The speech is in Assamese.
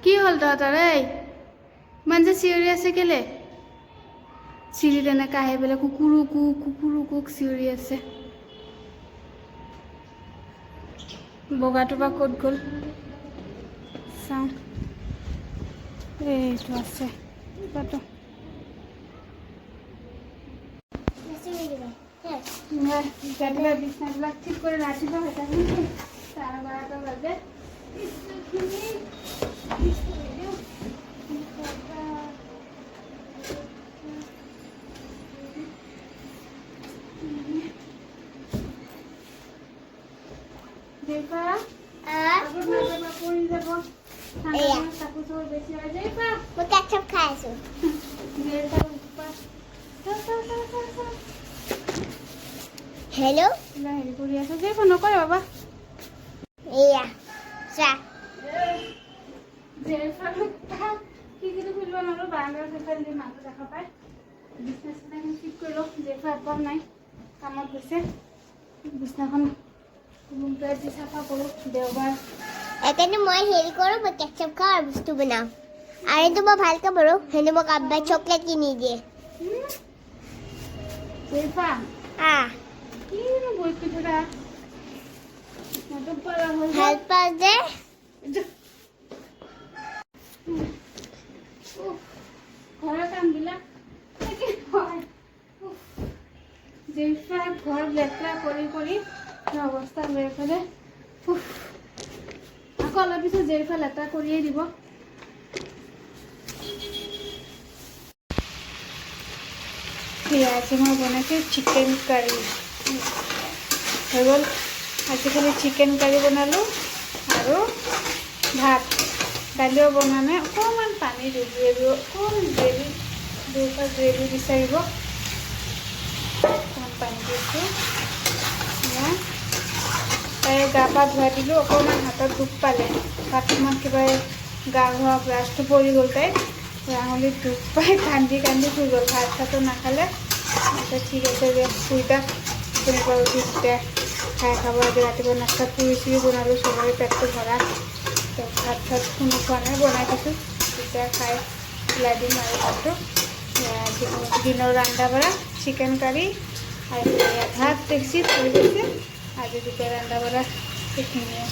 কি হ'ল তহঁতৰ এই ইমান যে চিঞৰি আছে কেলে চিৰি তেনেকৈ আহি পেলাই কুকুৰু কুক চিঞৰি আছে বগাটো বা ক'ত গ'ল চাওঁ এইটো আছে কিবাটো বিছনাবিলাক ঠিক কৰি ৰাতিপুৱা চাৰে 12টা বাজে Hello? হেৰি কৰি আছে যে ফোন নকৰে বাবা Iya. Sa. নাই কামত গৈছে বিছনাখন চাফা কৰোঁ দেওবাৰ একাৰণে মই হেৰি কৰোঁ মই কেটচাপ খাওঁ আৰু বস্তু বনাওঁ আৰু এইটো মই ভালকৈ কৰোঁ হেনে মোক আব্বাই চকলেট কিনি দিয়ে কিনো বৈ পিঠা ভাল পাওঁ যে ঘৰৰ কামবিলাক ঘৰ লেতেৰা কৰি অৱস্থা হৈ পেলাই আকৌ অলপ পিছত জেৰিফা লেতেৰা কৰিয়ে দিব আজি মই বনাইছোঁ চিকেন কাৰী হৈ গ'ল আজিকালি চিকেন কাৰী বনালোঁ আৰু ভাত দালিও বনোৱা নাই অকণমান পানী দি অকণমান গ্ৰেভি বিচাৰিব অকণমান পানী দিছোঁ তাই গা পা ধুৱাই দিলোঁ অকণমান হাতত দুখ পালে বাথৰুমত কিবা গা ধোৱা ব্ৰাছটো পৰি গ'ল তাই আঙুলিত দুখ পাই কান্দি শুই গ'ল ভাত চাতো নাখালে ঠিক আছে যে শুই থাক তেনেকুৱা উঠি তেতিয়া খাই খাব আজি ৰাতিপুৱা নাস্তা পুৰি চুৰি বনালোঁ চবৰে পেটটো ভৰা ভাত চাত কোনো খোৱা নাই বনাই দিছোঁ তেতিয়া খাই ওলাই দিম আৰু ভাতটো দিনৰ ৰন্ধা বঢ়া চিকেন কাৰী আৰু ভাত টেক্সিত হৈ গৈছে আজি দুপৰীয়া ৰন্ধা বঢ়া সেইখিনিয়ে